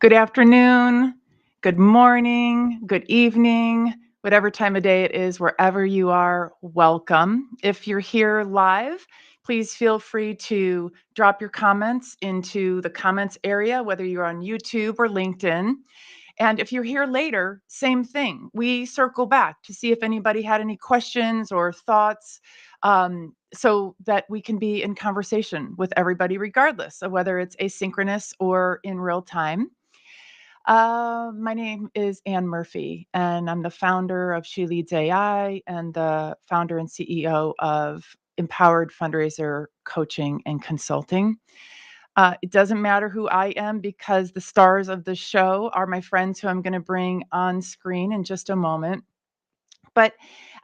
Good afternoon, good morning, good evening, whatever time of day it is, wherever you are, welcome. If you're here live, please feel free to drop your comments into the comments area, whether you're on YouTube or LinkedIn. And if you're here later, same thing. We circle back to see if anybody had any questions or thoughts, so that we can be in conversation with everybody, regardless of whether it's asynchronous or in real time. My name is Ann Murphy, and I'm the founder of She Leads AI and the founder and CEO of Empowered Fundraiser Coaching and Consulting. It doesn't matter who I am because the stars of the show are my friends who I'm going to bring on screen in just a moment. But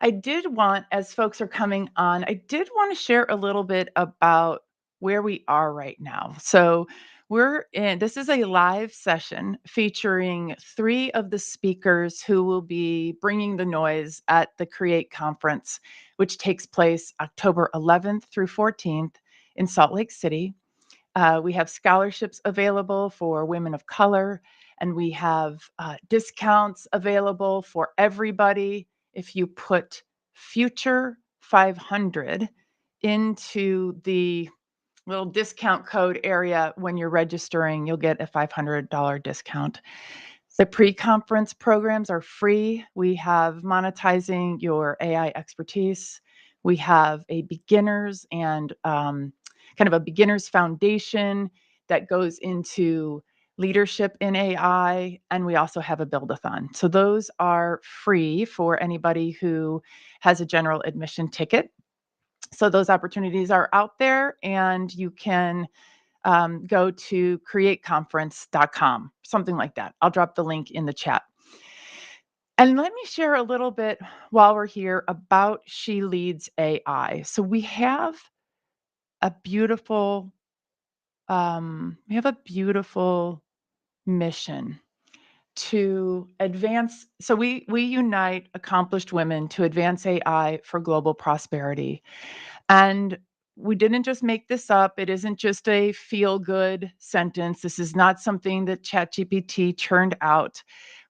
I did want, as folks are coming on, I did want to share a little bit about where we are right now. So this is a live session featuring three of the speakers who will be bringing the noise at the Create Conference, which takes place October 11th through 14th in Salt Lake City. We have scholarships available for women of color, and we have discounts available for everybody. If you put Future 500 into the little discount code area when you're registering, you'll get a $500 discount. The pre-conference programs are free. We have monetizing your AI expertise. We have a beginners and kind of a beginner's foundation that goes into leadership in AI. And we also have a build-a-thon. So those are free for anybody who has a general admission ticket. So those opportunities are out there, and you can go to createconference.com, something like that. I'll drop the link in the chat. And let me share a little bit while we're here about She Leads AI. So a beautiful, we have a beautiful mission to advance. So we unite accomplished women to advance AI for global prosperity. And we didn't just make this up. It isn't just a feel good sentence. This is not something that ChatGPT churned out.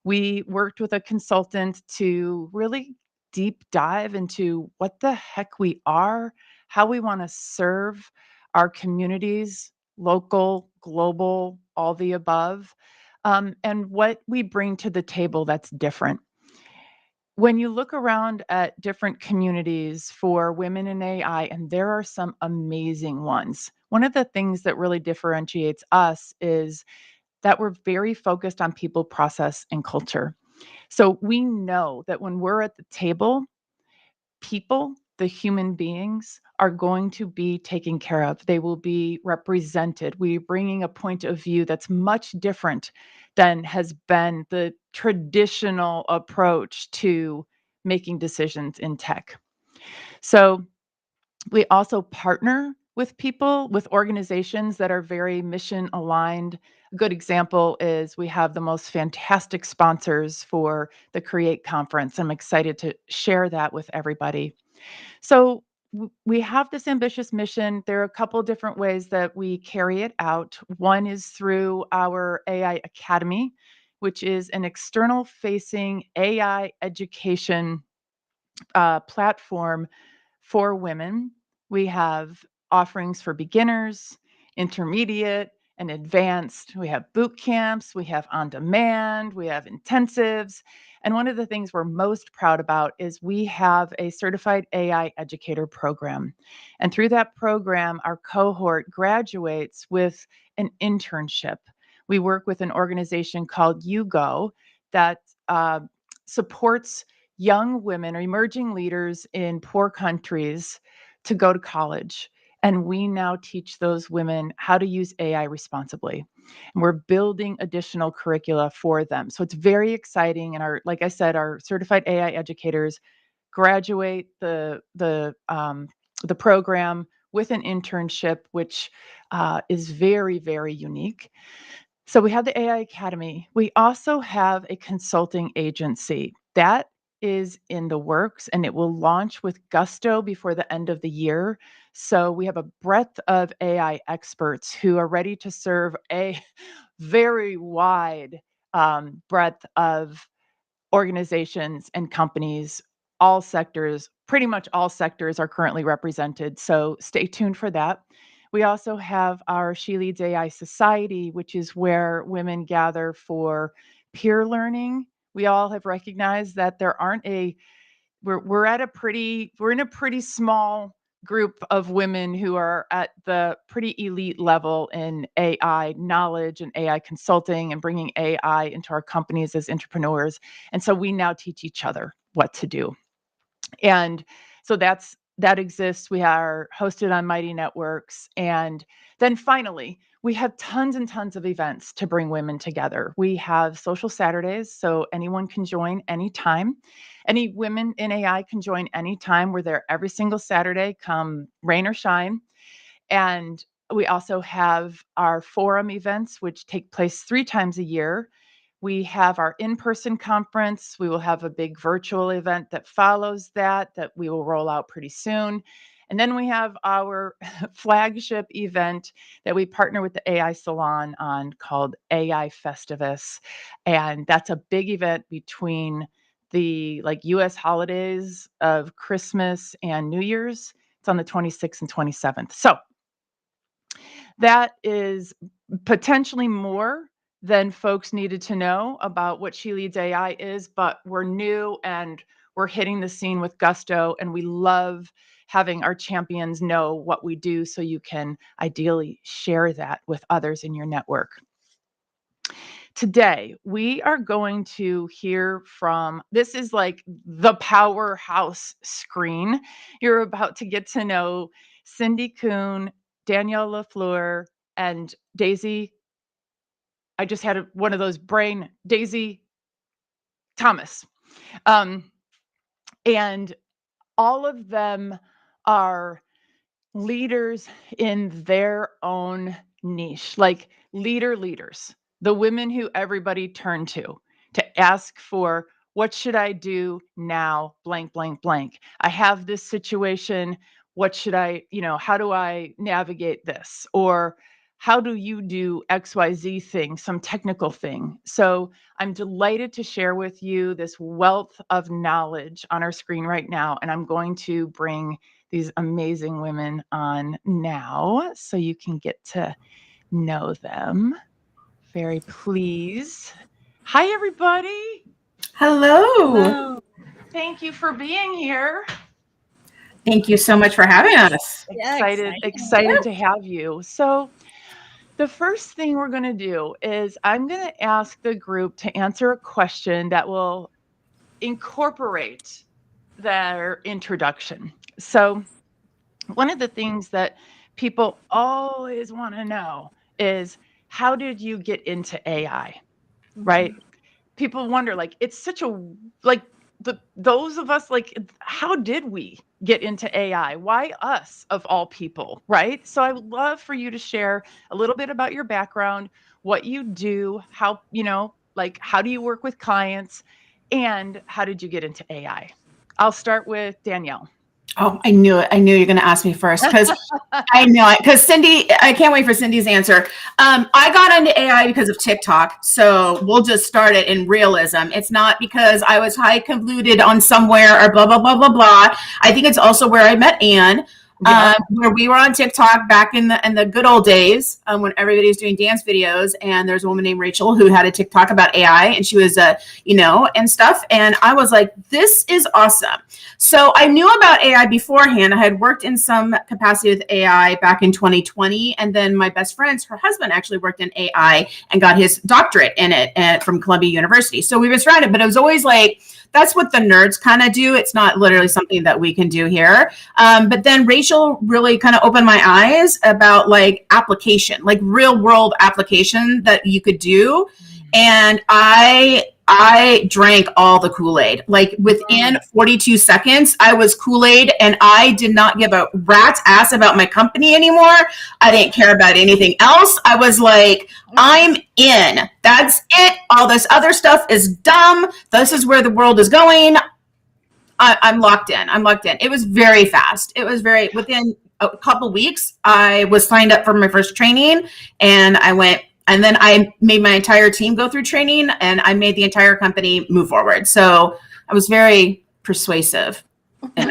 We worked with a consultant to really deep dive into what the heck we are, how we want to serve our communities, local, global, all the above, and what we bring to the table that's different. When you look around at different communities for women in AI, and there are some amazing ones, one of the things that really differentiates us is that we're very focused on people, process, and culture. So we know that when we're at the table, people, the human beings, are going to be taken care of. They will be represented. We're bringing a point of view that's much different than has been the traditional approach to making decisions in tech. So we also partner with people, with organizations that are very mission aligned. A good example is we have the most fantastic sponsors for the Create Conference. I'm excited to share that with everybody. So we have this ambitious mission. There are a couple different ways that we carry it out. One is through our AI Academy, which is an external facing AI education platform for women. We have offerings for beginners, intermediate, and advanced. We have boot camps, we have on demand, we have intensives. And one of the things we're most proud about is we have a certified AI educator program. And through that program, our cohort graduates with an internship. We work with an organization called YouGo that supports young women or emerging leaders in poor countries to go to college. And we now teach those women how to use AI responsibly. And we're building additional curricula for them. So it's very exciting. And like I said, our certified AI educators graduate the program with an internship, which is very, very unique. So we have the AI Academy. We also have a consulting agency that is in the works, and it will launch with gusto before the end of the year. So we have a breadth of AI experts who are ready to serve a very wide breadth of organizations and companies. All sectors, pretty much all sectors, are currently represented. So stay tuned for that. We also have our She Leads AI Society, which is where women gather for peer learning. We all have recognized that there aren't a we're in a pretty small group of women who are at the pretty elite level in AI knowledge and AI consulting and bringing AI into our companies as entrepreneurs. And so we now teach each other what to do. And so that exists. We are hosted on Mighty Networks. And then finally, we have tons and tons of events to bring women together. We have social Saturdays, so anyone can join anytime. Any women in AI can join anytime. We're there every single Saturday, come rain or shine. And we also have our forum events, which take place 3 times a year. We have our in-person conference. We will have a big virtual event that follows that we will roll out pretty soon. And then we have our flagship event that we partner with the AI Salon on called AI Festivus. And that's a big event between the US holidays of Christmas and New Year's. It's on the 26th and 27th. So that is potentially more than folks needed to know about what She Leads AI is, but we're new and we're hitting the scene with gusto, and we love having our champions know what we do so you can ideally share that with others in your network. Today, we are going to hear from, this is like the powerhouse screen. You're about to get to know Cyndi Coon, Danielle LaFleur, and Daisy. I just had one of those brain, Daisy Thomas. And all of them are leaders in their own niche, like leaders, the women who everybody turned to ask for, what should I do now, blank, blank, blank. I have this situation. What should I, how do I navigate this? Or how do you do XYZ thing, some technical thing? So I'm delighted to share with you this wealth of knowledge on our screen right now. And I'm going to bring these amazing women on now so you can get to know them. Very pleased. Hi, everybody. Hello. Hello. Thank you for being here. Thank you so much for having us. Excited to have you. So the first thing we're going to do is I'm going to ask the group to answer a question that will incorporate their introduction. So one of the things that people always want to know is, how did you get into AI? Right? People wonder, like, it's such a, like, those of us, like, how did we get into AI? Why us of all people, right? So I would love for you to share a little bit about your background, what you do, how, like, how do you work with clients, and how did you get into AI? I'll start with Danielle. Oh, I knew it. I knew you were going to ask me first because I know it. Because Cyndi, I can't wait for Cindy's answer. I got into AI because of TikTok. So we'll just start it in realism. It's not because I was high convoluted on somewhere or blah, blah, blah, blah, blah. I think it's also where I met Anne. Where we were on TikTok back in the good old days when everybody was doing dance videos, and there's a woman named Rachel who had a TikTok about AI, and she was and stuff, and I was like, this is awesome. So I knew about AI beforehand. I had worked in some capacity with AI back in 2020, and then my best friend's, her husband actually worked in AI and got his doctorate in it from Columbia University. So we were surrounded, but it was always like, that's what the nerds kind of do. It's not literally something that we can do here. But then Rachel really kind of opened my eyes about like application, like real world application that you could do. And I drank all the Kool-Aid. Like within 42 seconds, I was Kool-Aid, and I did not give a rat's ass about my company anymore. I didn't care about anything else. I was like, I'm in. That's it. All this other stuff is dumb. This is where the world is going. I'm locked in. I'm locked in. It was very fast. It was very, within a couple weeks, I was signed up for my first training, and I went, and then I made my entire team go through training, and I made the entire company move forward. So I was very persuasive. So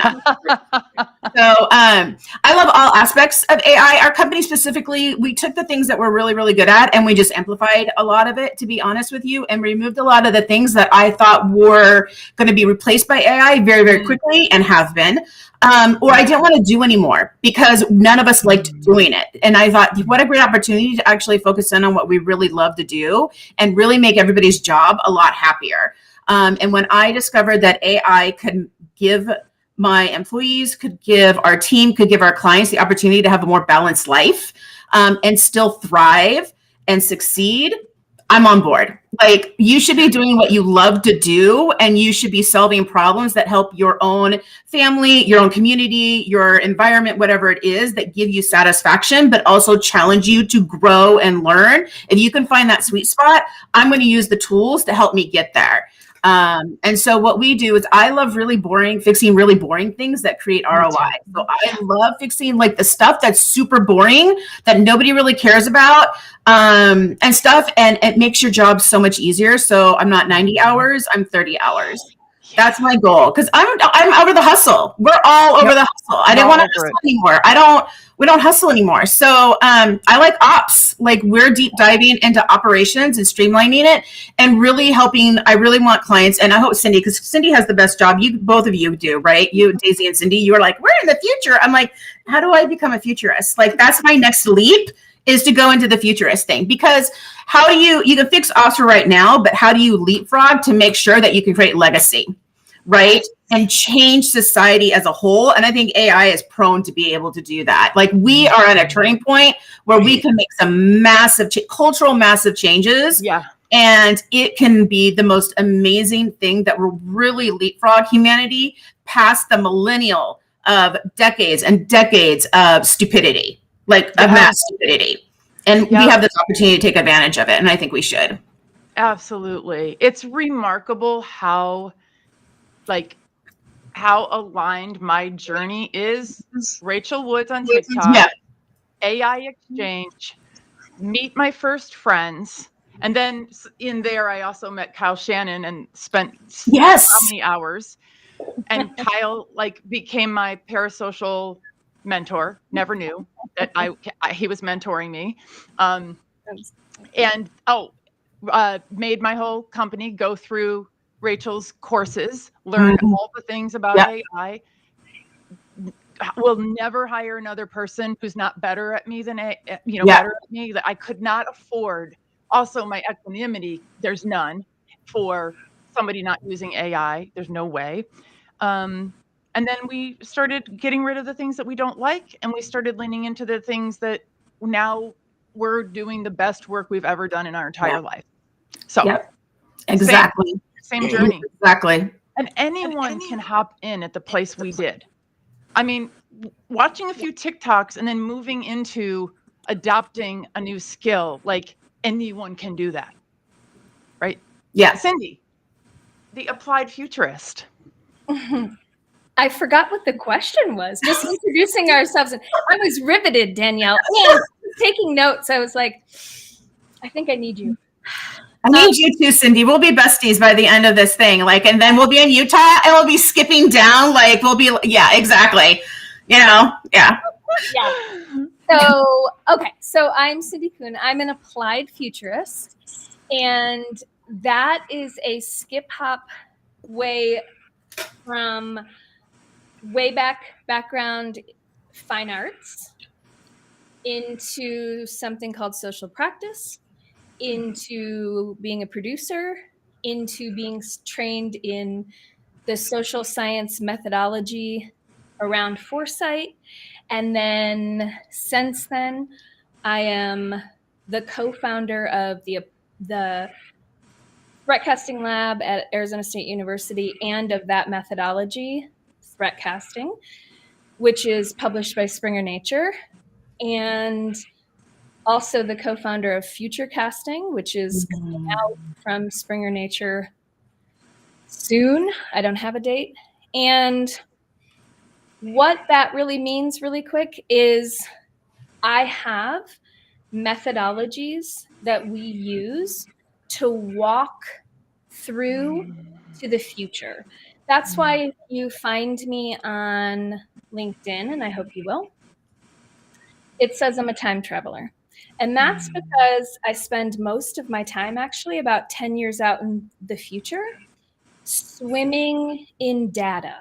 I love all aspects of AI. Our company specifically, we took the things that we're really, really good at, and we just amplified a lot of it, to be honest with you, and removed a lot of the things that I thought were going to be replaced by AI very, very quickly, and have been. Or I didn't want to do anymore because none of us liked doing it. And I thought, what a great opportunity to actually focus in on what we really love to do and really make everybody's job a lot happier. And when I discovered that AI could give my employees, could give our team, could give our clients the opportunity to have a more balanced life, and still thrive and succeed, I'm on board. Like, you should be doing what you love to do, and you should be solving problems that help your own family, your own community, your environment, whatever it is, that give you satisfaction, but also challenge you to grow and learn. If you can find that sweet spot, I'm going to use the tools to help me get there. And so what we do is, I love fixing really boring things that create ROI. So I love fixing like the stuff that's super boring that nobody really cares about, and stuff. And it makes your job so much easier. So I'm not 90 hours, I'm 30 hours. That's my goal. Cause I'm over the hustle. We're all over the hustle. I didn't want to hustle anymore. We don't hustle anymore. So, I like ops. Like, we're deep diving into operations and streamlining it and really helping. I really want clients, and I hope Cyndi, because Cyndi has the best job. Both of you do, right? You, Daisy and Cyndi, you are like, we're in the future. I'm like, how do I become a futurist? Like, that's my next leap, is to go into the futurist thing. Because how do you can fix ops for right now, but how do you leapfrog to make sure that you can create legacy, right? And change society as a whole. And I think AI is prone to be able to do that. Like, we are at a turning point where we can make some massive cultural massive changes. Yeah. And it can be the most amazing thing that will really leapfrog humanity past the millennial of decades and decades of stupidity, like of mass stupidity. And we have this opportunity to take advantage of it. And I think we should. Absolutely. It's remarkable how aligned my journey is. Rachel Woods on TikTok, AI exchange, meet my first friends. And then in there, I also met Kyle Shannon and spent how many hours. And Kyle became my parasocial mentor. Never knew that he was mentoring me. And made my whole company go through Rachel's courses, learn all the things about AI. Will never hire another person who's not better at me than better at me. That I could not afford. Also, my equanimity, there's none for somebody not using AI. There's no way. And then we started getting rid of the things that we don't like, and we started leaning into the things that now we're doing the best work we've ever done in our entire life. So exactly. Same journey. Exactly. And anyone can hop in at the place we did. I mean, watching a few TikToks and then moving into adopting a new skill, like, anyone can do that. Right? Yeah. Cyndi, the applied futurist. I forgot what the question was. Just introducing ourselves. I was riveted, Danielle. And taking notes. I was like, I think I need you. I need you too, Cyndi. We'll be besties by the end of this thing. And then we'll be in Utah and we'll be skipping down. Exactly. Yeah. So I'm Cyndi Coon. I'm an applied futurist. And that is a skip hop way from way background fine arts into something called social practice, into being a producer, into being trained in the social science methodology around foresight. And then since then, I am the co-founder of the Threatcasting Lab at Arizona State University, and of that methodology, Threatcasting, which is published by Springer Nature, and also the co-founder of Futurecasting, which is coming out from Springer Nature soon. I don't have a date. And what that really means, really quick, is I have methodologies that we use to walk through to the future. That's why if you find me on LinkedIn, and I hope you will, it says I'm a time traveler. And that's because I spend most of my time, actually about 10 years out in the future, swimming in data.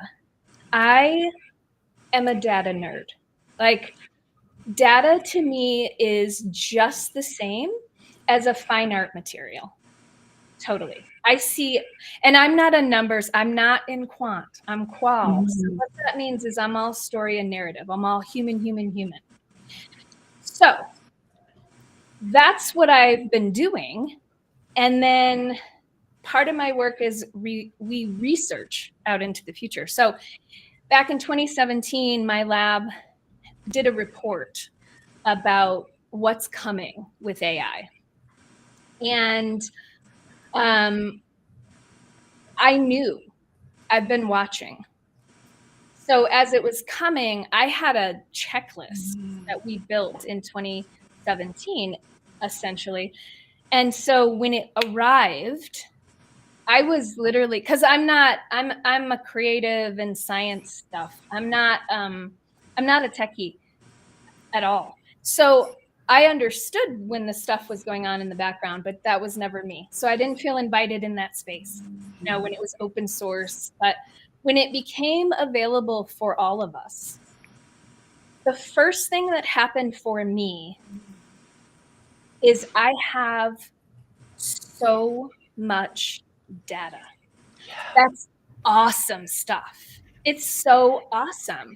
I am a data nerd. Like, data to me is just the same as a fine art material. Totally. I see, and I'm not a numbers, I'm not in quant, I'm qual. So what that means is I'm all story and narrative. I'm all human, human, human. So that's what I've been doing. And then part of my work is we research out into the future. So back in 2017, my lab did a report about what's coming with AI. And I knew, I've been watching. So as it was coming, I had a checklist that we built in 2017, essentially. And so when it arrived, I was literally, because I'm a creative and science stuff. I'm not a techie at all. So I understood when the stuff was going on in the background, but that was never me. So I didn't feel invited in that space, when it was open source. But when it became available for all of us, the first thing that happened for me is I have so much data. That's awesome stuff. It's so awesome.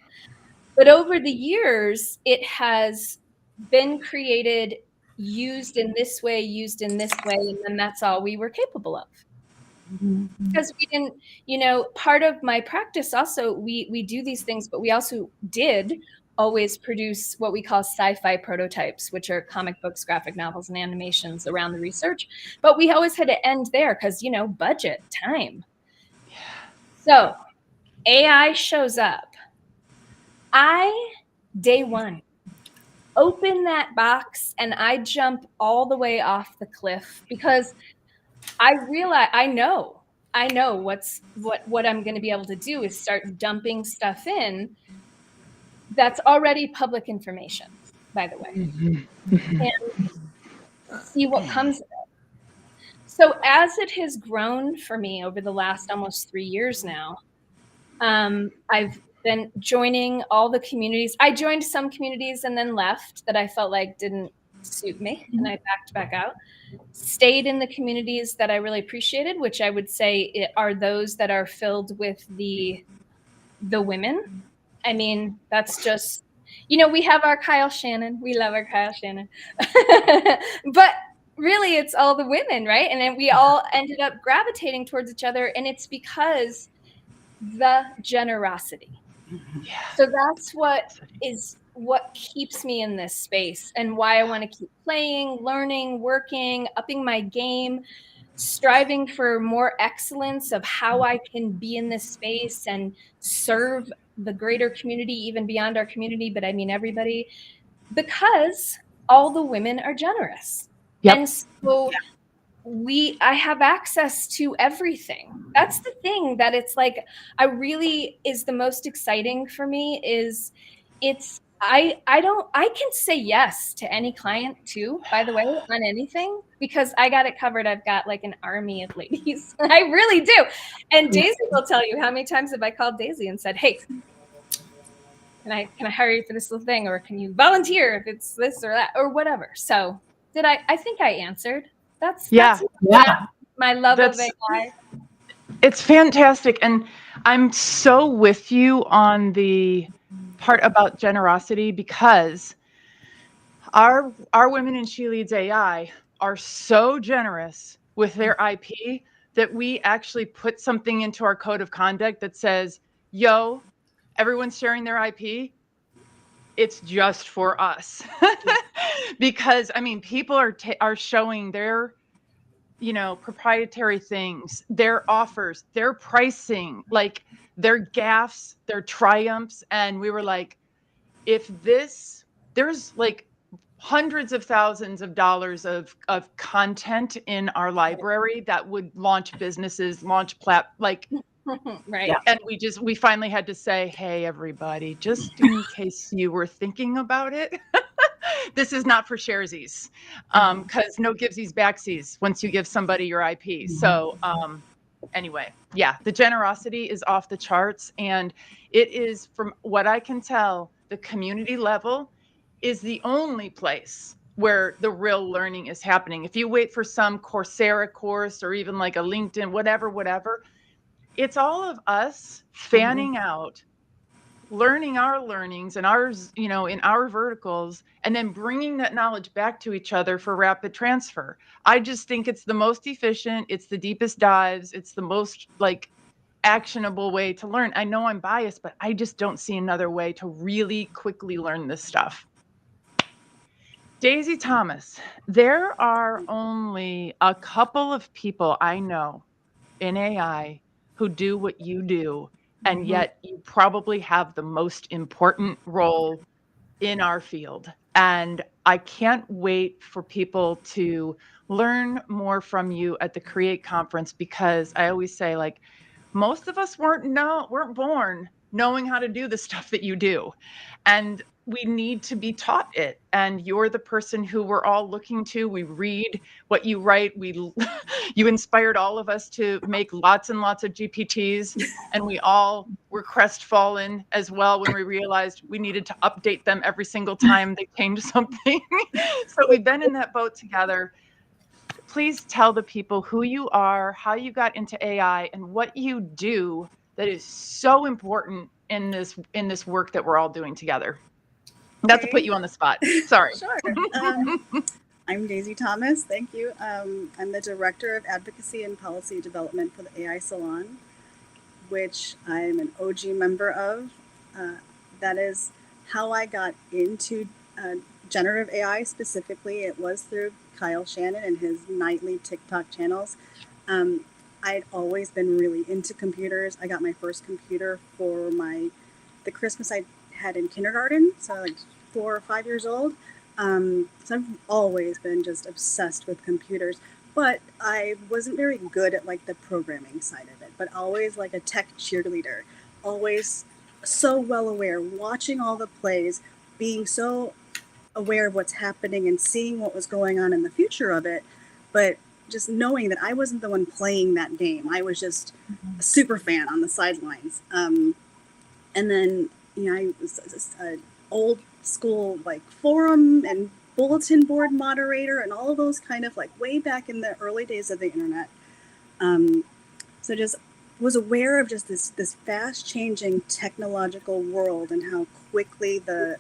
But over the years, it has been created, used in this way, and then that's all we were capable of. Because we didn't, part of my practice also, we do these things, but we also did always produce what we call sci-fi prototypes, which are comic books, graphic novels, and animations around the research. But we always had to end there because, budget, time. So AI shows up. Day one, open that box and I jump all the way off the cliff because I realize I know what I'm going to be able to do is start dumping stuff in that's already public information, by the way, and see what comes of it. So as it has grown for me over the last almost 3 years now, I've been joining all the communities. I joined some communities and then left that I felt like didn't suit me, and I backed back out. Stayed in the communities that I really appreciated, which I would say are those that are filled with the women. I mean, that's just, we have our Kyle Shannon. We love our Kyle Shannon. But really, it's all the women, right? And then we all ended up gravitating towards each other, and it's because the generosity. So that's what keeps me in this space and why I want to keep playing, learning, working, upping my game, striving for more excellence of how I can be in this space and serve the greater community, even beyond our community, but I mean everybody, because all the women are generous. Yep. And so I have access to everything. That's the thing that it's like, is the most exciting for me is I can say yes to any client too, by the way, on anything, because I got it covered. I've got like an army of ladies. I really do. And Daisy will tell you how many times have I called Daisy and said, hey, can I hire you for this little thing? Or can you volunteer if it's this or that or whatever? So I think I answered. That's my love of AI. It's fantastic. And I'm so with you on the part about generosity because our women in She Leads AI are so generous with their IP that we actually put something into our code of conduct that says, yo, everyone's sharing their IP. It's just for us. Because I mean, people are showing their proprietary things, their offers, their pricing, like their gaffes, their triumphs. And we were like, there's like hundreds of thousands of dollars of content in our library that would launch businesses, launch Right. Yeah. and we finally had to say, hey, everybody, just in case you were thinking about it, this is not for sharesies, because no givesies backsies once you give somebody your IP. So anyway, yeah, the generosity is off the charts, and it is, from what I can tell, the community level is the only place where the real learning is happening. If you wait for some Coursera course or even like a LinkedIn, whatever, it's all of us fanning out, learning our learnings and ours, in our verticals, and then bringing that knowledge back to each other for rapid transfer. I just think it's the most efficient, it's the deepest dives, it's the most actionable way to learn. I know I'm biased, but I just don't see another way to really quickly learn this stuff. Daisy Thomas, there are only a couple of people I know in AI who do what you do, and yet you probably have the most important role in our field. And I can't wait for people to learn more from you at the Create conference, because I always say, most of us weren't born knowing how to do the stuff that you do. And we need to be taught it. And you're the person who we're all looking to. We read what you write. You inspired all of us to make lots and lots of GPTs. And we all were crestfallen as well when we realized we needed to update them every single time they changed something. So we've been in that boat together. Please tell the people who you are, how you got into AI, and what you do that is so important in this work that we're all doing together. Not to put you on the spot. Sorry. Sure. I'm Daisy Thomas. Thank you. I'm the Director of Advocacy and Policy Development for the AI Salon, which I'm an OG member of. That is how I got into generative AI specifically. It was through Kyle Shannon and his nightly TikTok channels. I'd always been really into computers. I got my first computer for the Christmas I had in kindergarten, so like 4 or 5 years old. So I've always been just obsessed with computers, but I wasn't very good at the programming side of it, but always like a tech cheerleader, always so well aware, watching all the plays, being so aware of what's happening and seeing what was going on in the future of it, but just knowing that I wasn't the one playing that game. I was just a super fan on the sidelines. And then, I was an old school forum and bulletin board moderator and all of those kind of way back in the early days of the internet. So just was aware of just this fast changing technological world and how quickly the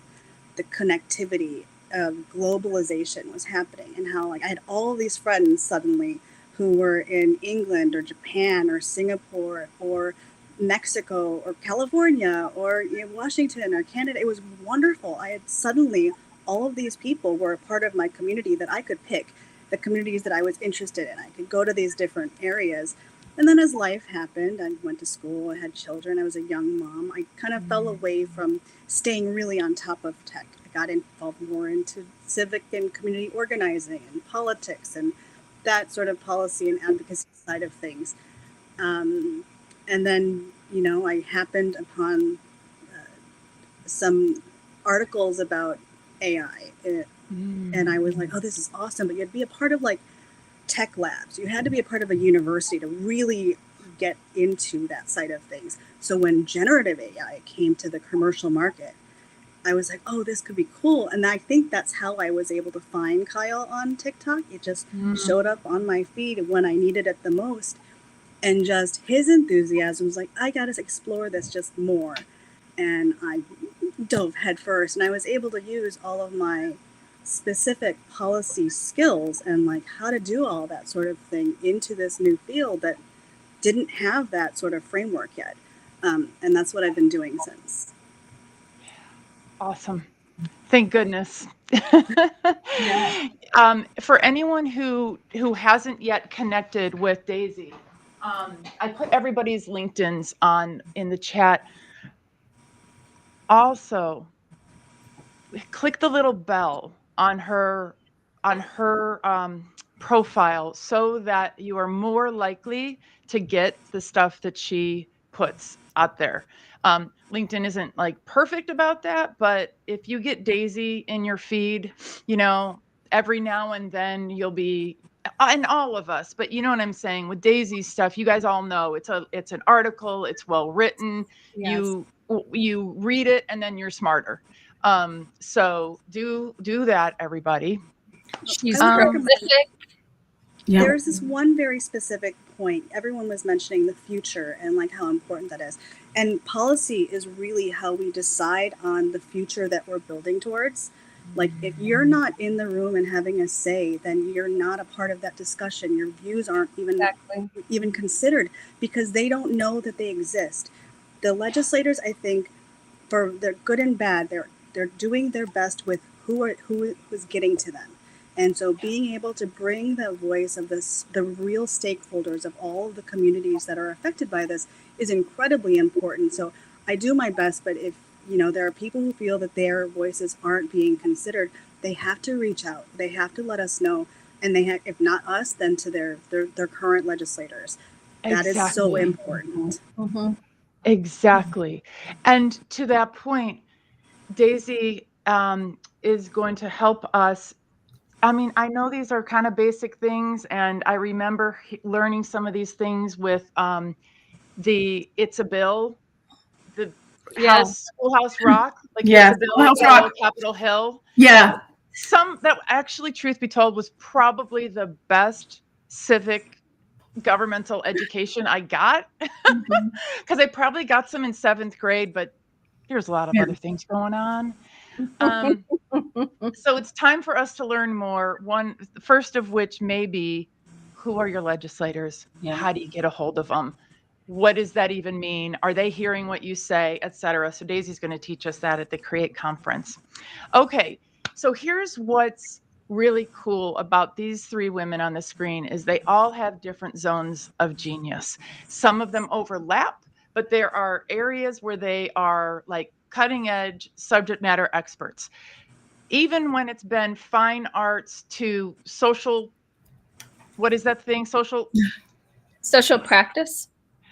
connectivity of globalization was happening, and how I had all these friends suddenly who were in England or Japan or Singapore or Mexico or California or Washington or Canada. It was wonderful. I had suddenly, all of these people were a part of my community that I could pick, the communities that I was interested in. I could go to these different areas. And then as life happened, I went to school, I had children, I was a young mom. I kind of fell away from staying really on top of tech. I got involved more into civic and community organizing and politics and that sort of policy and advocacy side of things. And then, I happened upon some articles about AI, and I was like, oh, this is awesome. But you had to be a part of tech labs. You had to be a part of a university to really get into that side of things. So when generative AI came to the commercial market, I was like, oh, this could be cool. And I think that's how I was able to find Kyle on TikTok. It just showed up on my feed when I needed it the most. And just his enthusiasm was like, I got to explore this just more. And I dove headfirst, and I was able to use all of my specific policy skills and how to do all that sort of thing into this new field that didn't have that sort of framework yet. And that's what I've been doing since. Awesome. Thank goodness. For anyone who hasn't yet connected with Daisy, I put everybody's LinkedIn's in the chat. Also, click the little bell on her profile so that you are more likely to get the stuff that she puts out there. LinkedIn isn't like perfect about that, but if you get Daisy in your feed, every now and then you'll be, and all of us, but you know what I'm saying with Daisy's stuff, you guys all know it's an article, it's well written. Yes. You read it and then you're smarter. So do that, everybody. She's I would recommend- prolific. Yeah. There's this one very specific point. Everyone was mentioning the future and like how important that is. And policy is really how we decide on the future that we're building towards. Like if you're not in the room and having a say, then you're not a part of that discussion. Your views aren't even considered because they don't know that they exist. The legislators, I think, for their good and bad, they're doing their best with who is getting to them. And so being able to bring the voice of the real stakeholders of all of the communities that are affected by this is incredibly important. So I do my best, but if there are people who feel that their voices aren't being considered, they have to reach out. They have to let us know, and if not us, then to their current legislators. That is so important. Mm-hmm. Exactly. And to that point, Daisy is going to help us. I mean, I know these are kind of basic things, and I remember learning some of these things with the It's a Bill, the Schoolhouse Rock, like Yeah, It's a Bill, Schoolhouse Rock. Capitol Hill. Yeah. Some that actually, truth be told, was probably the best civic governmental education I got, because I probably got some in 7th grade, but there's a lot of other things going on. So it's time for us to learn more. One, the first of which may be, who are your legislators? Yeah. How do you get a hold of them? What does that even mean? Are they hearing what you say, et cetera? So Daisy's going to teach us that at the Create conference. Okay, so here's what's really cool about these 3 women on the screen is they all have different zones of genius. Some of them overlap, but there are areas where they are like cutting edge subject matter experts. Even when it's been fine arts to social, what is that thing? Social practice.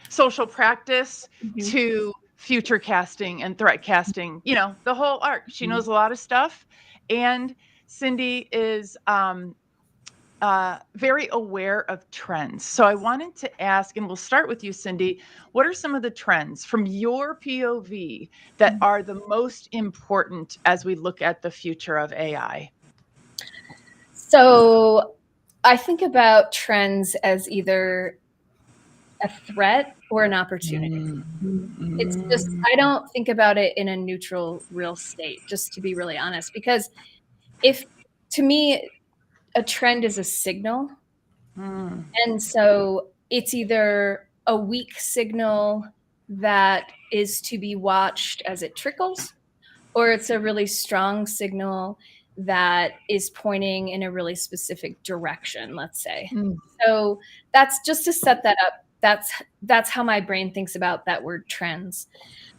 Social practice to future casting and threat casting, the whole art. She knows a lot of stuff. And Cyndi is very aware of trends. So I wanted to ask, and we'll start with you, Cyndi, what are some of the trends from your POV that are the most important as we look at the future of AI? So I think about trends as either a threat or an opportunity. It's just, I don't think about it in a neutral, real state, just to be really honest, because to me, a trend is a signal. And so it's either a weak signal that is to be watched as it trickles, or it's a really strong signal that is pointing in a really specific direction, let's say. So that's just to set that up. That's how my brain thinks about that word trends.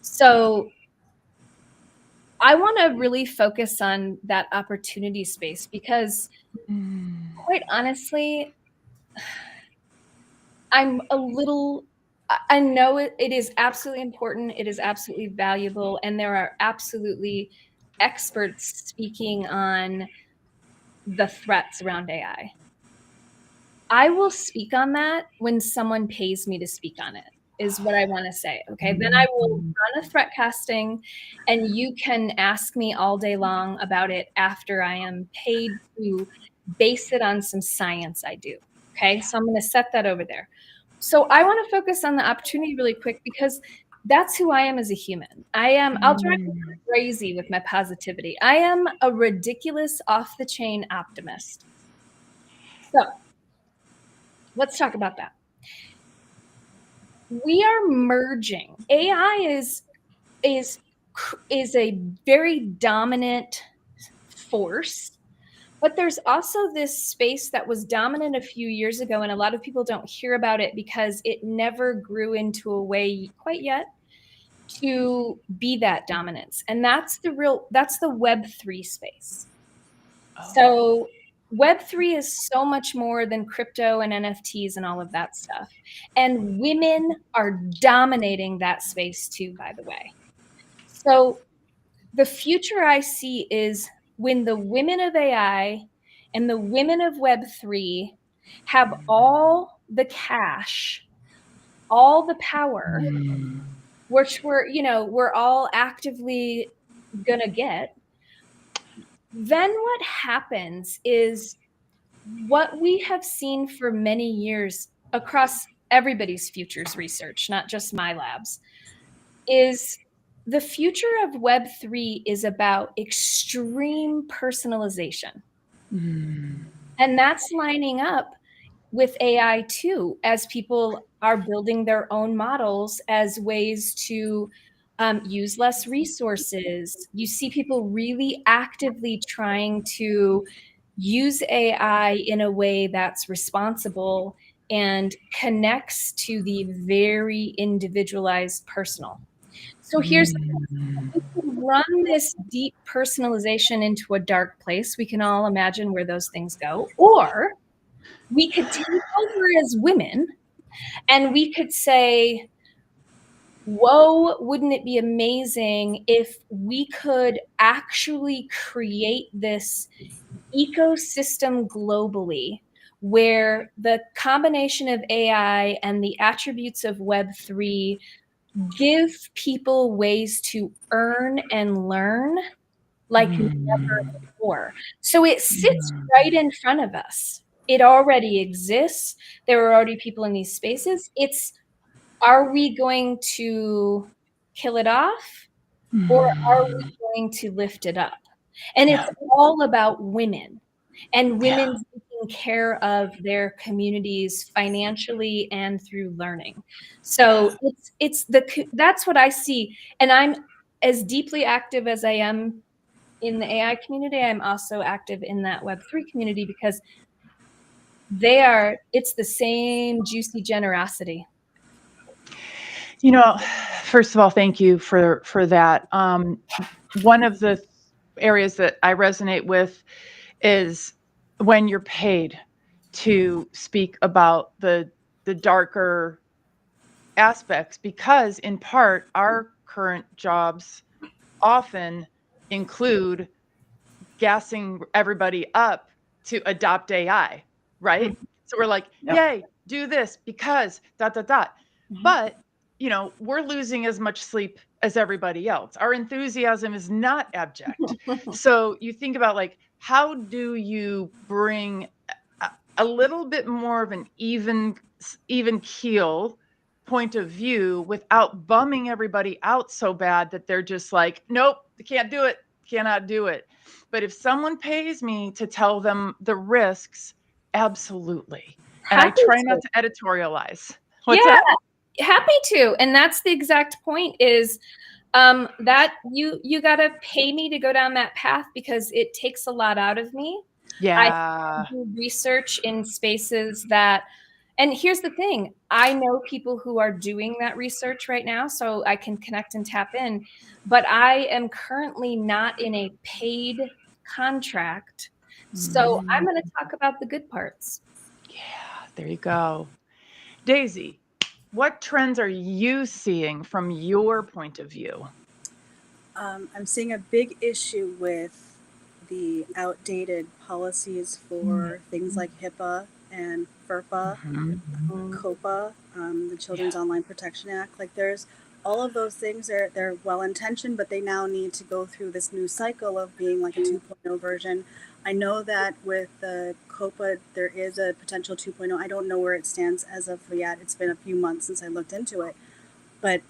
So I want to really focus on that opportunity space because quite honestly, I know it is absolutely important. It is absolutely valuable. And there are absolutely experts speaking on the threats around AI. I will speak on that when someone pays me to speak on it, is what I want to say. Okay. Then I will run a threat casting and you can ask me all day long about it after I am paid to base it on some science I do. Okay. So I'm going to set that over there. So I want to focus on the opportunity really quick because that's who I am as a human. I'll drive you crazy with my positivity. I am a ridiculous off the chain optimist. So let's talk about that. We are merging. AI is a very dominant force. But there's also this space that was dominant a few years ago, and a lot of people don't hear about it because it never grew into a way quite yet to be that dominance. And that's the Web3 space. So Web3 is so much more than crypto and NFTs and all of that stuff. And women are dominating that space too, by the way. So the future I see is when the women of AI and the women of Web3 have all the cash, all the power, which we're all actively gonna get. Then what happens is what we have seen for many years across everybody's futures research, not just my labs, is the future of Web3 is about extreme personalization. And that's lining up with AI too, as people are building their own models as ways to use less resources. You see people really actively trying to use AI in a way that's responsible and connects to the very individualized personal. So here's the thing. We can run this deep personalization into a dark place. We can all imagine where those things go. Or we could take over as women and we could say, whoa, wouldn't it be amazing if we could actually create this ecosystem globally where the combination of AI and the attributes of Web3 give people ways to earn and learn like never before. So it sits right in front of us. It already exists. There are already people in these spaces. Are we going to kill it off or are we going to lift it up? And it's all about women and women taking care of their communities financially and through learning. So that's what I see. And I'm as deeply active as I am in the AI community. I'm also active in that Web3 community because it's the same juicy generosity. First of all, thank you for that. One of the areas that I resonate with is when you're paid to speak about the darker aspects, because in part our current jobs often include gassing everybody up to adopt AI, right? So we're like, yay, do this because ... But we're losing as much sleep as everybody else. Our enthusiasm is not abject. So you think about how do you bring a little bit more of an even keel point of view without bumming everybody out so bad that they're just like, nope, they can't do it, cannot do it. But if someone pays me to tell them the risks, absolutely. And I try not to editorialize. What's that? Happy to. And that's the exact point is that you got to pay me to go down that path because it takes a lot out of me. I do research in spaces and here's the thing, I know people who are doing that research right now, so I can connect and tap in, but I am currently not in a paid contract. So I'm going to talk about the good parts. Yeah, there you go. Daisy, what trends are you seeing from your point of view? I'm seeing a big issue with the outdated policies for things like HIPAA and FERPA, COPA, the Children's Online Protection Act. There's all of those things. They're well intentioned, but they now need to go through this new cycle of being like a 2.0 version. I know that with the COPA, there is a potential 2.0. I don't know where it stands as of yet. It's been a few months since I looked into it. But,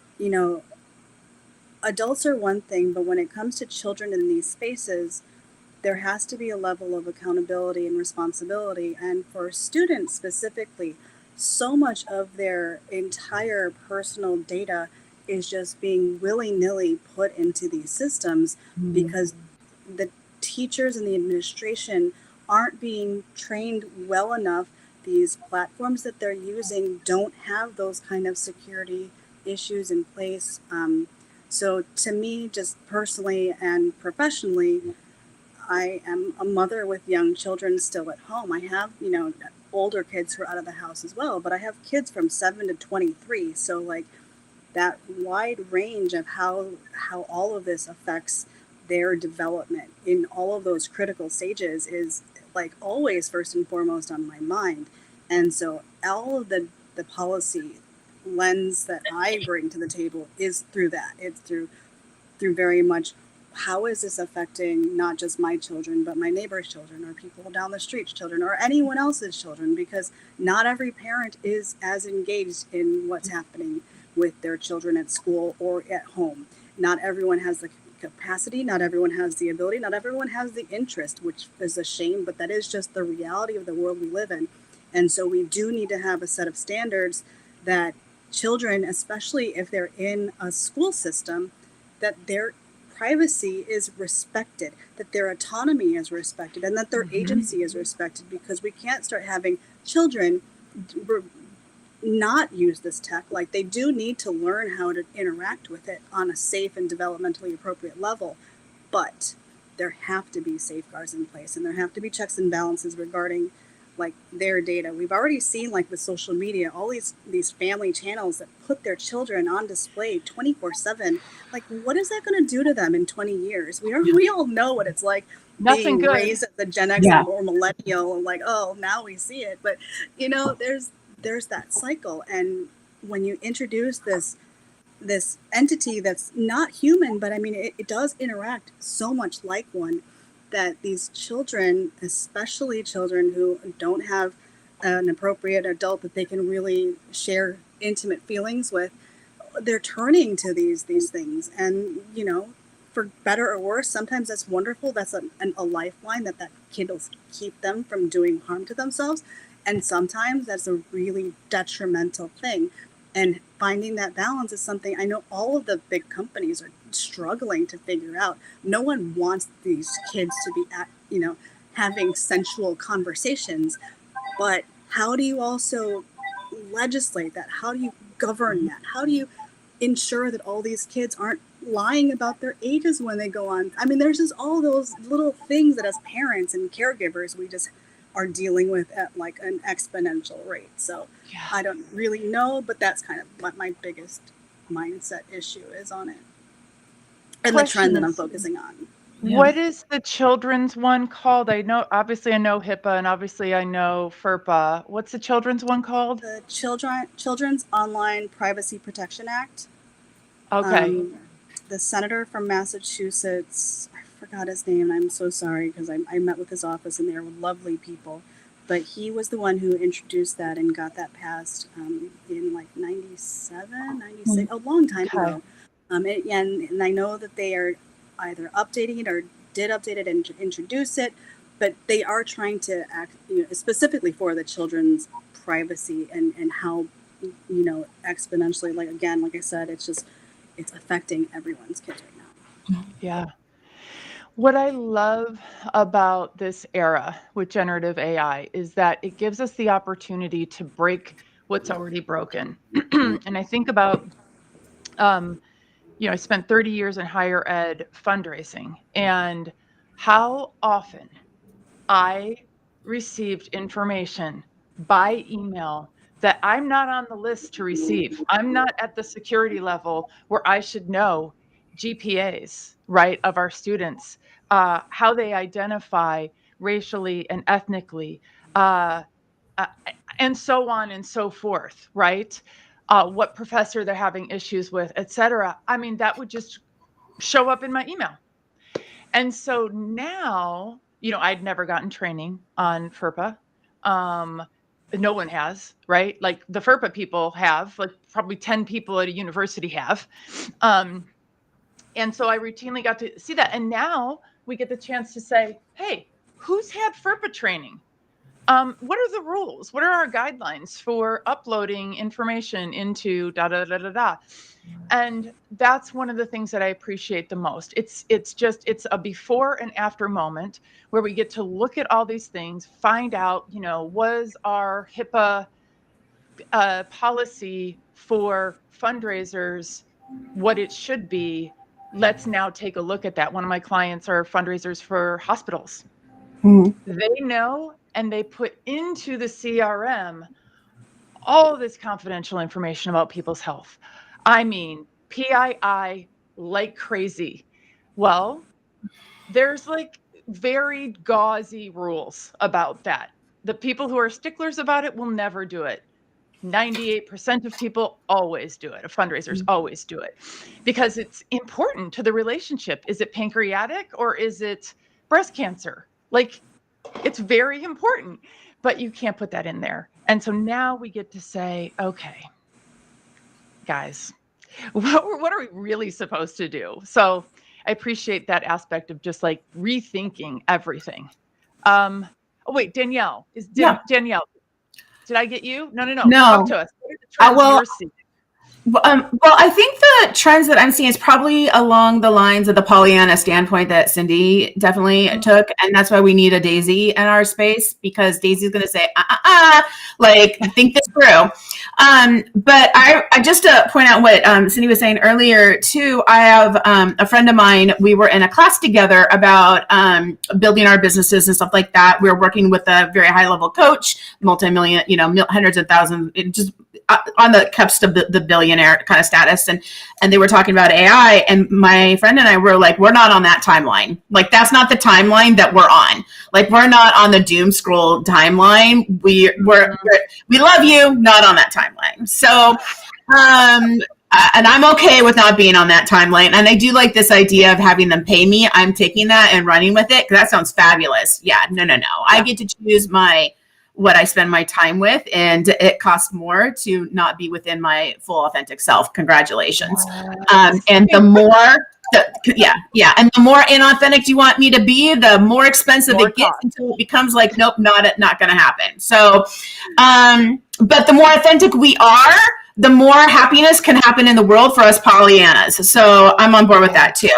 adults are one thing, but when it comes to children in these spaces, there has to be a level of accountability and responsibility. And for students specifically, so much of their entire personal data is just being willy-nilly put into these systems because teachers and the administration aren't being trained well enough. These platforms that they're using don't have those kind of security issues in place. So to me, just personally and professionally, I am a mother with young children still at home. I have, older kids who are out of the house as well, but I have kids from 7 to 23. So like that wide range of how all of this affects their development in all of those critical stages is like always first and foremost on my mind. And so all of the policy lens that I bring to the table is through that. It's through very much how is this affecting not just my children, but my neighbor's children or people down the street's children or anyone else's children, because not every parent is as engaged in what's happening with their children at school or at home. Not everyone has the capacity, not everyone has the ability, not everyone has the interest, which is a shame, but that is just the reality of the world we live in. And so we do need to have a set of standards that children, especially if they're in a school system, that their privacy is respected, that their autonomy is respected, and that their agency is respected, because we can't start having children not use this tech. Like, they do need to learn how to interact with it on a safe and developmentally appropriate level, but there have to be safeguards in place, and there have to be checks and balances regarding like their data. We've already seen, like with social media, all these family channels that put their children on display 24/7. Like, what is that going to do to them in 20 years? We all know what it's like Nothing being good. raised as a Gen X or millennial, and like, oh, now we see it. But there's that cycle, and when you introduce this entity that's not human, but I mean, it does interact so much like one, that these children, especially children who don't have an appropriate adult that they can really share intimate feelings with, they're turning to these things. And, for better or worse, sometimes that's wonderful. That's a lifeline that kid will keep them from doing harm to themselves. And sometimes that's a really detrimental thing. And finding that balance is something I know all of the big companies are struggling to figure out. No one wants these kids to be having sensual conversations, but how do you also legislate that? How do you govern that? How do you ensure that all these kids aren't lying about their ages when they go on? I mean, there's just all those little things that as parents and caregivers we just are dealing with at like an exponential rate. So yeah. I don't really know, but that's kind of what my biggest mindset issue is on it. And the trend that I'm focusing on. Yeah. What is the children's one called? Obviously I know HIPAA, and obviously I know FERPA. What's the children's one called? The Children's Online Privacy Protection Act. Okay. The senator from Massachusetts, I forgot his name, and I'm so sorry, because I met with his office and they were lovely people. But he was the one who introduced that and got that passed in like 97, 96, a long time ago. And I know that they are either updating it or did update it and introduce it, but they are trying to act specifically for the children's privacy and how, exponentially, like I said, it's affecting everyone's kids right now. Yeah. What I love about this era with generative AI is that it gives us the opportunity to break what's already broken. And I think about, I spent 30 years in higher ed fundraising, and how often I received information by email that I'm not on the list to receive. I'm not at the security level where I should know GPAs, right, of our students, how they identify racially and ethnically, and so on and so forth, right? What professor they're having issues with, et cetera. I mean, that would just show up in my email. And so now, I'd never gotten training on FERPA. No one has, right? Like the FERPA people have, like probably 10 people at a university have. And so I routinely got to see that. And now we get the chance to say, hey, who's had FERPA training? what are the rules? What are our guidelines for uploading information into da da da da da? And that's one of the things that I appreciate the most. It's a before and after moment where we get to look at all these things, find out, was our HIPAA policy for fundraisers what it should be? Let's now take a look at that. One of my clients are fundraisers for hospitals. They know, and they put into the CRM all this confidential information about people's health. I mean, PII like crazy. Well, there's like very gauzy rules about that. The people who are sticklers about it will never do it. 98% of people always do it. Fundraisers always do it because it's important to the relationship. Is it pancreatic or is it breast cancer? Like, it's very important, but you can't put that in there. And so now we get to say, okay, guys, what are we really supposed to do? So I appreciate that aspect of just like rethinking everything. Oh wait, Danielle, Danielle, did I get you? No. Talk to us. What are the trends you're seeing? Well, I think the trends that I'm seeing is probably along the lines of the Pollyanna standpoint that Cyndi definitely took. And that's why we need a Daisy in our space, because Daisy's going to say, like, think this through. But I just to point out what Cyndi was saying earlier too, I have a friend of mine, we were in a class together about building our businesses and stuff like that. We were working with a very high level coach, multi-million, hundreds of thousands, just on the cusp of the billionaire kind of status. And they were talking about AI, and my friend and I were like, we're not on that timeline. Like, that's not the timeline that we're on. Like, we're not on the doom scroll timeline. We love you, not on that timeline. So, and I'm okay with not being on that timeline. And I do like this idea of having them pay me. I'm taking that and running with it, because that sounds fabulous. Yeah, no. I get to choose what I spend my time with, and it costs more to not be within my full authentic self. Congratulations. And the more, and the more inauthentic you want me to be, the more expensive it gets, until it becomes like, nope, not going to happen. So, but the more authentic we are, the more happiness can happen in the world for us Pollyannas. So I'm on board with that too.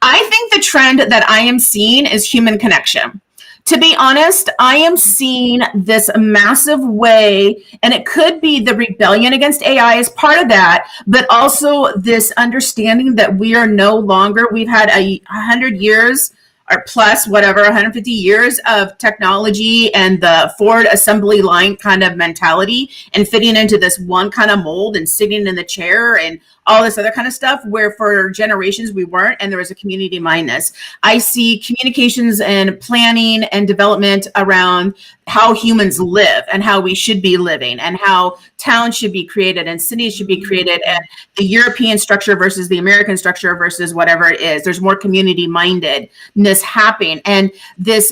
I think the trend that I am seeing is human connection. To be honest, I am seeing this massive way, and it could be the rebellion against AI as part of that, but also this understanding that we are no longer, we've had 100 years or plus, 150 years of technology and the Ford assembly line kind of mentality, and fitting into this one kind of mold and sitting in the chair and all this other kind of stuff, where for generations we weren't, and there was a community mindedness. I see communications and planning and development around how humans live and how we should be living, and how towns should be created and cities should be created, and the European structure versus the American structure versus whatever it is. There's more community mindedness happening. And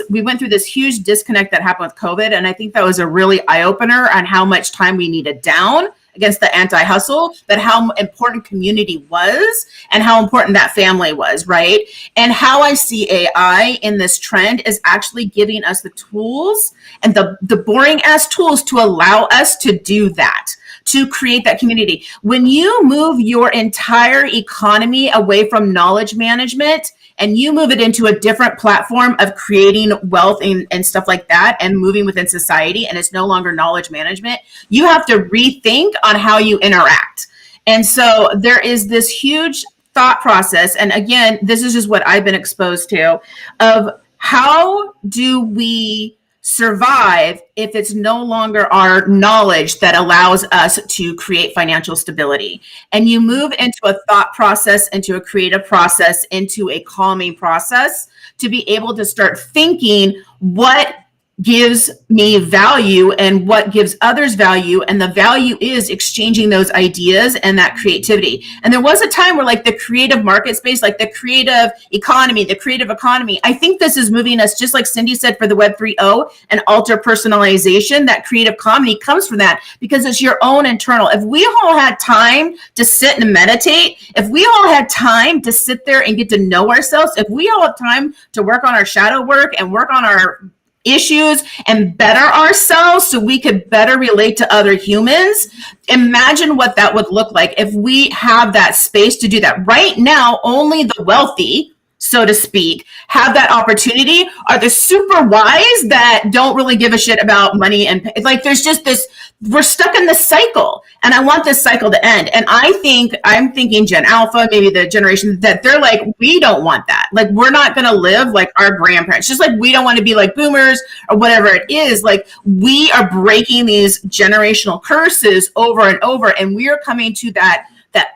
we went through this huge disconnect that happened with COVID. And I think that was a really eye opener on how much time we needed down against the anti-hustle, but how important community was and how important that family was, right? And how I see AI in this trend is actually giving us the tools, and the boring ass tools, to allow us to do that, to create that community. When you move your entire economy away from knowledge management, and you move it into a different platform of creating wealth and stuff like that, and moving within society, and it's no longer knowledge management, you have to rethink on how you interact. And so there is this huge thought process. And again, this is just what I've been exposed to, of how do we survive if it's no longer our knowledge that allows us to create financial stability. And you move into a thought process, into a creative process, into a calming process, to be able to start thinking what gives me value and what gives others value. And the value is exchanging those ideas and that creativity. And there was a time where, like, the creative market space, like the creative economy, I think this is moving us, just like Cyndi said, for the Web 3.0 and alter personalization. That creative economy comes from that, because it's your own internal. If we all had time to sit and meditate, if we all had time to sit there and get to know ourselves, if we all have time to work on our shadow work and work on our issues and better ourselves so we could better relate to other humans. Imagine what that would look like if we have that space to do that. Right now, only the wealthy, so to speak, have that opportunity, are the super wise that don't really give a shit about money. And like, there's just this, we're stuck in this cycle, and I want this cycle to end. And I'm thinking Gen Alpha, maybe the generation that they're like, we don't want that. Like, we're not going to live like our grandparents, just like we don't want to be like boomers or whatever it is. Like, we are breaking these generational curses over and over, and we are coming to that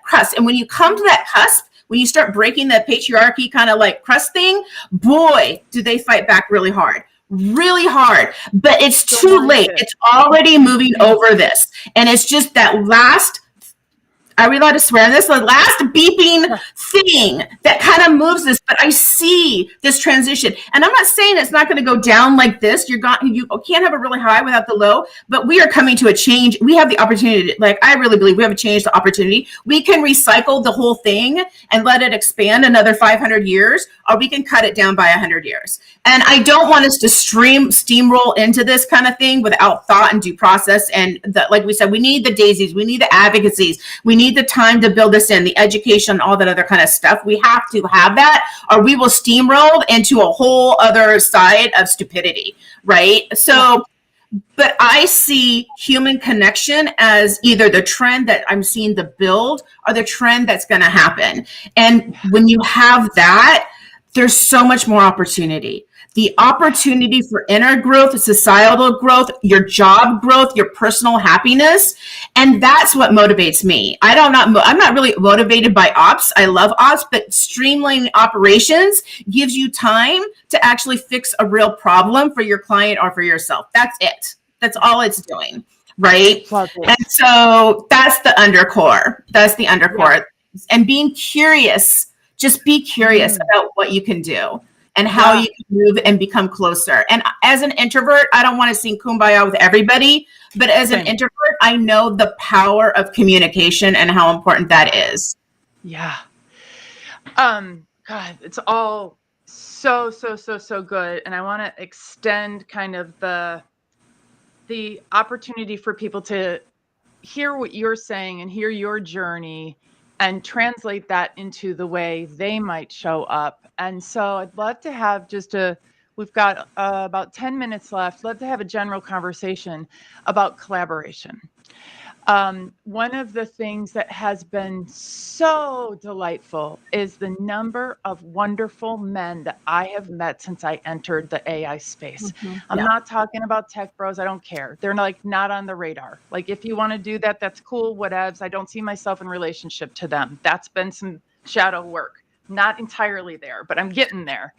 cusp. And when you come to that cusp, when you start breaking that patriarchy kind of like crust thing, boy, do they fight back really hard. But it's too late. It's already moving over this. And it's just that last, are we allowed to swear on this? The last beeping thing that kind of moves this. But I see this transition. And I'm not saying it's not going to go down like this. You can't have a really high without the low, but we are coming to a change. We have the opportunity, like, I really believe we have a change, the opportunity. We can recycle the whole thing and let it expand another 500 years, or we can cut it down by 100 years. And I don't want us to steamroll into this kind of thing without thought and due process. And like we said, we need the daisies, we need the advocacies, we need the time to build this in, the education, all that other kind of stuff. We have to have that, or we will steamroll into a whole other side of stupidity, right? So, but I see human connection as either the trend that I'm seeing the build or the trend that's going to happen. And when you have that, there's so much more opportunity. The opportunity for inner growth, societal growth, your job growth, your personal happiness. And that's what motivates me. I'm not really motivated by ops. I love ops, but streamlining operations gives you time to actually fix a real problem for your client or for yourself. That's it. That's all it's doing. Right. And so that's the undercore. Yeah. And being curious, just be curious about what you can do and how you can move and become closer. And as an introvert, I don't want to sing Kumbaya with everybody, but as an introvert, I know the power of communication and how important that is. Yeah. God, it's all so good. And I want to extend kind of the opportunity for people to hear what you're saying and hear your journey and translate that into the way they might show up. And so I'd love to have we've got about 10 minutes left. Love to have a general conversation about collaboration. One of the things that has been so delightful is the number of wonderful men that I have met since I entered the AI space. I'm not talking about tech bros. I don't care. They're like not on the radar. Like, if you want to do that, that's cool. Whatevs. I don't see myself in relationship to them. That's been some shadow work. Not entirely there, but I'm getting there.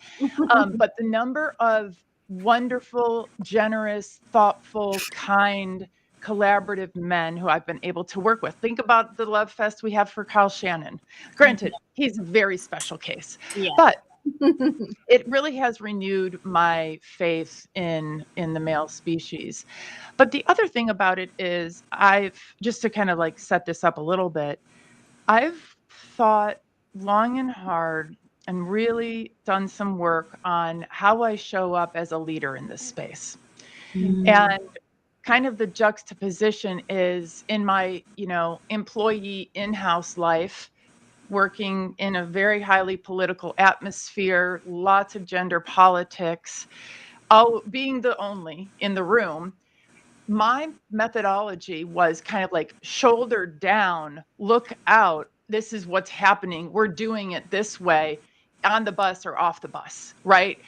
But the number of wonderful, generous, thoughtful, kind, collaborative men who I've been able to work with. Think about the love fest we have for Kyle Shannon. Granted, he's a very special case, but it really has renewed my faith in the male species. But the other thing about it is, just to kind of like set this up a little bit, I've thought long and hard and really done some work on how I show up as a leader in this space. And kind of the juxtaposition is in my, employee in-house life, working in a very highly political atmosphere, lots of gender politics, being the only in the room. My methodology was kind of like shoulder down, look out, this is what's happening, we're doing it this way, on the bus or off the bus, right?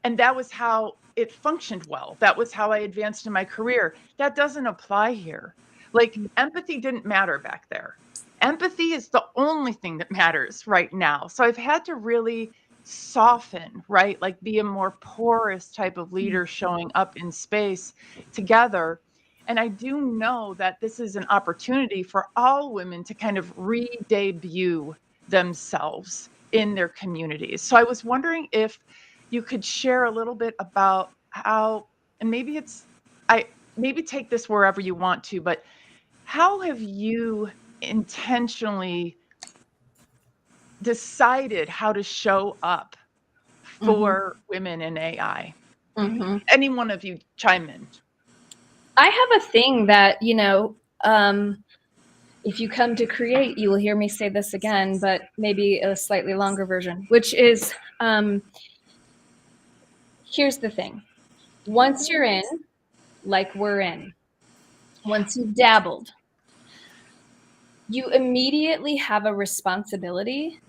And that was how it functioned well. That was how I advanced in my career. That doesn't apply here. Like, empathy didn't matter back there. Empathy is the only thing that matters right now. So I've had to really soften, right? Like, be a more porous type of leader showing up in space together. And I do know that this is an opportunity for all women to kind of re-debut themselves in their communities. So I was wondering if you could share a little bit about how, and maybe take this wherever you want to, but how have you intentionally decided how to show up for women in AI? Any one of you chime in. I have a thing that, if you come to create, you will hear me say this again, but maybe a slightly longer version, which is, here's the thing. Once you're in, like we're in, once you've dabbled, you immediately have a responsibility.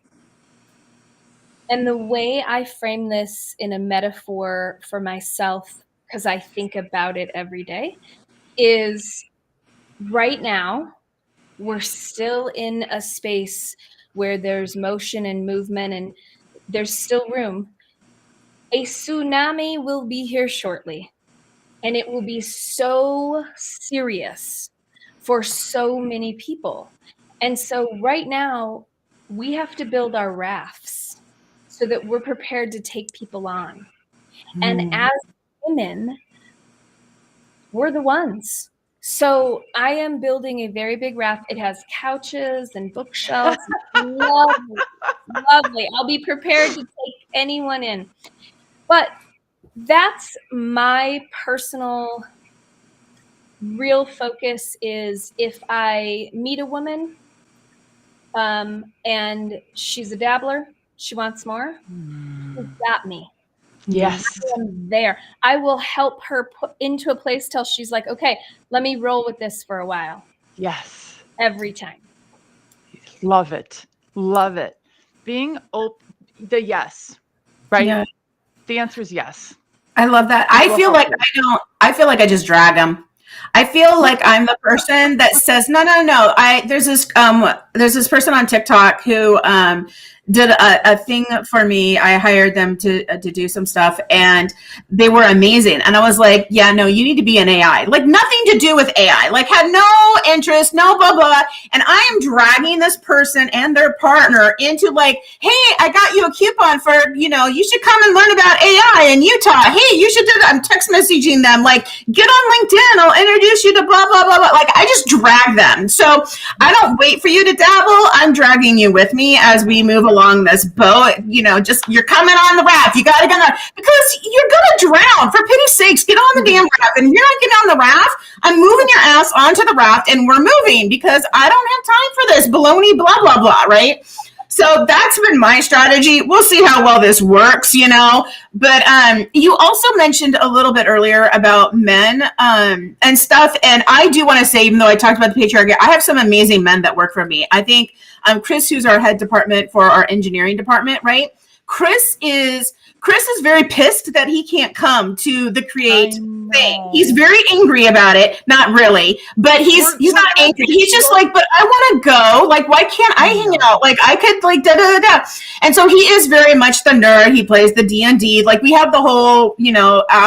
And the way I frame this in a metaphor for myself, because I think about it every day, is right now, we're still in a space where there's motion and movement and there's still room. A tsunami will be here shortly, and it will be so serious for so many people. And so right now, we have to build our rafts so that we're prepared to take people on. And as women, we're the ones. So I am building a very big raft. It has couches and bookshelves. Lovely, lovely. I'll be prepared to take anyone in. But that's my personal real focus, is if I meet a woman and she's a dabbler, she wants more, she's got me. Yes. I am there. I will help her put into a place till she's like, okay, let me roll with this for a while. Yes. Every time. Love it. Love it. Being open, the yes, right? Yeah. The answer is yes. I love that. I feel like I just drag them. I feel like I'm the person that says, no. There's this person on TikTok who did a thing for me. I hired them to do some stuff, and they were amazing. And I was like, yeah, no, you need to be an AI. Like, nothing to do with AI. Like, had no interest, no blah blah. And I am dragging this person and their partner into like, hey, I got you a coupon for, you should come and learn about AI in Utah. Hey, you should do that. I'm text messaging them like, get on LinkedIn. I'll introduce you to blah blah blah blah. Like, I just drag them. So I don't wait for you to dabble. I'm dragging you with me as we move along this boat. Just you're coming on the raft. You gotta get on, because you're gonna drown. For pity's sakes, get on the damn raft. And if you're not getting on the raft, I'm moving your ass onto the raft and we're moving, because I don't have time for this baloney blah blah blah, right? So that's been my strategy. We'll see how well this works, But you also mentioned a little bit earlier about men and stuff. And I do want to say, even though I talked about the patriarchy, I have some amazing men that work for me. I think Chris, who's our head department for our engineering department, right? Chris is very pissed that he can't come to the Create thing. He's very angry about it. Not really, but he's not angry. He's just like, but I want to go. Like, why can't I hang out? Like, I could like da da da. And so he is very much the nerd. He plays the D&D. Like, we have the whole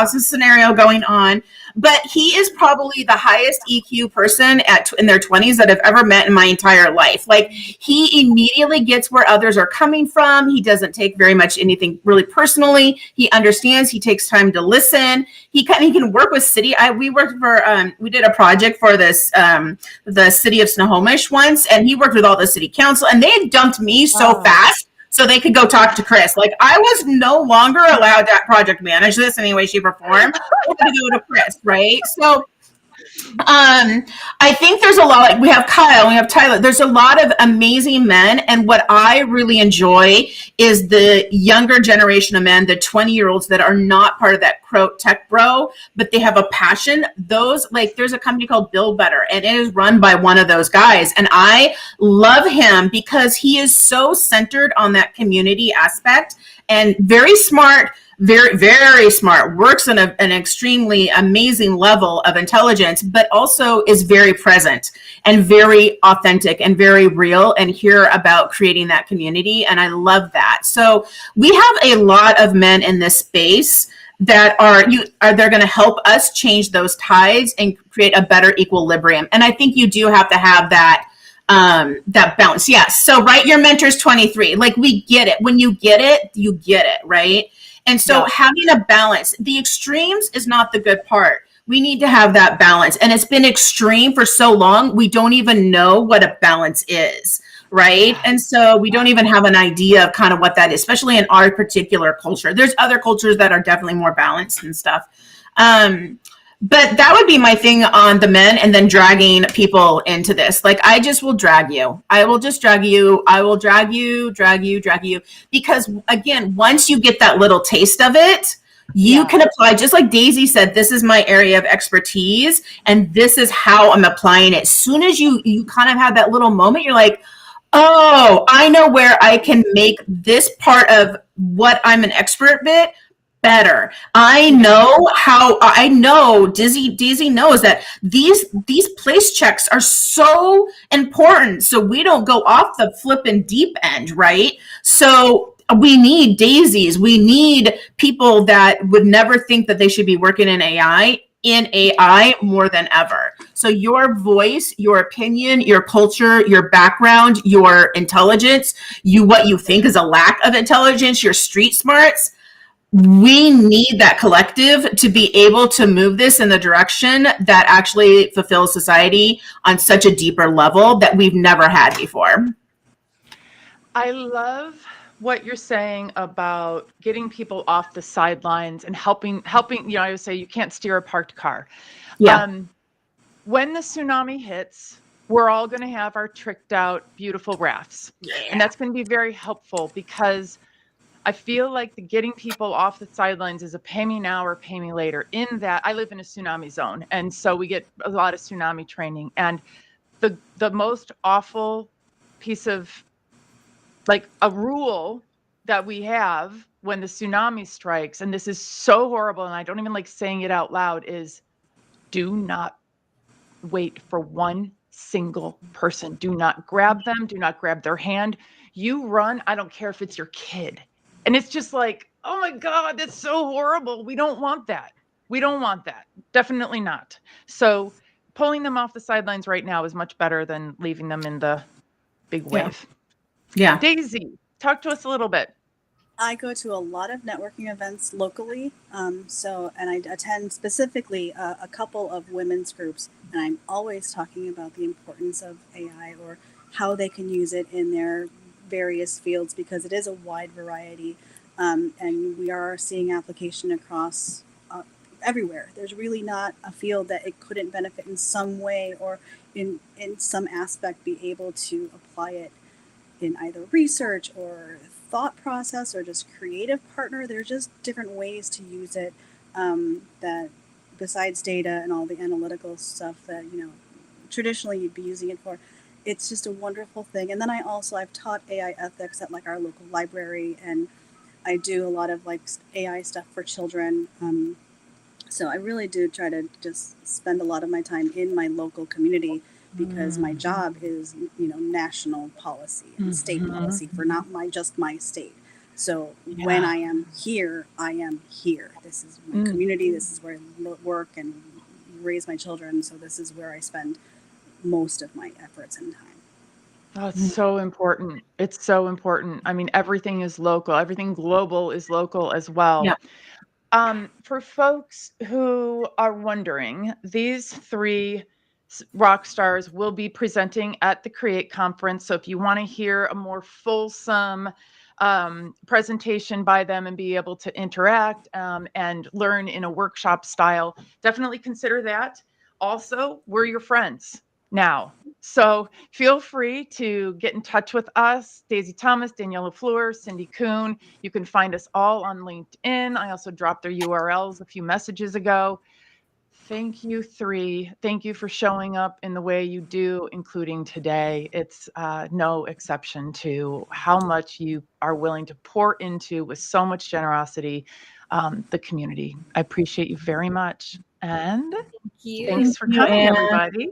scenario going on. But he is probably the highest EQ person in their 20s that I've ever met in my entire life. Like, he immediately gets where others are coming from. He doesn't take very much anything really personally. He understands. He takes time to listen. He can work with city. We worked for we did a project for this the city of Snohomish once, and he worked with all the city council, and they had dumped me so fast so they could go talk to Chris. Like, I was no longer allowed to project manage this in any way, shape, or form. I had to go to Chris, right? So I think there's a lot, like we have Kyle, we have Tyler, there's a lot of amazing men. And what I really enjoy is the younger generation of men, the 20-year-olds that are not part of that tech bro, but they have a passion. Those, like, there's a company called Build Better, and it is run by one of those guys. And I love him because he is so centered on that community aspect and very smart, very, very smart, works on an extremely amazing level of intelligence, but also is very present and very authentic and very real and hear about creating that community. And I love that. So we have a lot of men in this space that they're going to help us change those tides and create a better equilibrium. And I think you do have to have that balance. Yes. So, right. Your mentor's 23. Like, we get it. When you get it, right? And so having a balance, the extremes is not the good part. We need to have that balance. And it's been extreme for so long, we don't even know what a balance is, right? And so we don't even have an idea of kind of what that is, especially in our particular culture. There's other cultures that are definitely more balanced and stuff. But that would be my thing on the men, and then dragging people into this. Like, I just will drag you. I will just drag you. I will drag you. Because again, once you get that little taste of it, you can apply, just like Daisy said, this is my area of expertise, and this is how I'm applying it. As soon as you kind of have that little moment, you're like, oh, I know where I can make this part of what I'm an expert at better. I know Daisy knows that these place checks are so important, so we don't go off the flippin' deep end, right? So we need Daisies. We need people that would never think that they should be working in AI more than ever. So your voice, your opinion, your culture, your background, your intelligence, what you think is a lack of intelligence, your street smarts, we need that collective to be able to move this in the direction that actually fulfills society on such a deeper level that we've never had before. I love what you're saying about getting people off the sidelines and helping, I always say you can't steer a parked car. Yeah. When the tsunami hits, we're all going to have our tricked out, beautiful rafts. Yeah. And that's going to be very helpful, because I feel like the getting people off the sidelines is a pay me now or pay me later. In that, I live in a tsunami zone, and so we get a lot of tsunami training. And the most awful piece of, like, a rule that we have when the tsunami strikes, and this is so horrible, and I don't even like saying it out loud, is do not wait for one single person. Do not grab them. Do not grab their hand. You run. I don't care if it's your kid. And it's just like, oh my God, that's so horrible. We don't want that. We don't want that. Definitely not. So pulling them off the sidelines right now is much better than leaving them in the big wave. Yeah. Daisy, talk to us a little bit. I go to a lot of networking events locally, and I attend specifically a couple of women's groups, and I'm always talking about the importance of AI or how they can use it in their various fields, because it is a wide variety, and we are seeing application across everywhere. There's really not a field that it couldn't benefit in some way or in some aspect be able to apply it in either research or thought process or just creative partner. There's just different ways to use it, that besides data and all the analytical stuff that traditionally you'd be using it for. It's just a wonderful thing. And then I've taught AI ethics at like our local library, and I do a lot of like AI stuff for children. So I really do try to just spend a lot of my time in my local community, because my job is, national policy and state policy for not just my state. So when I am here, I am here. This is my community. This is where I work and raise my children. So this is where I spend most of my efforts and time. Oh, it's so important. It's so important. I mean, everything is local. Everything global is local as well. Yeah. For folks who are wondering, these three rock stars will be presenting at the Create Conference. So if you want to hear a more fulsome presentation by them and be able to interact and learn in a workshop style, definitely consider that. Also, we're your friends now. So feel free to get in touch with us, Daisy Thomas, Danielle LaFleur, Cyndi Coon. You can find us all on LinkedIn. I also dropped their URLs a few messages ago. Thank you, three. Thank you for showing up in the way you do, including today. It's no exception to how much you are willing to pour into, with so much generosity, the community. I appreciate you very much. And thanks for coming, everybody.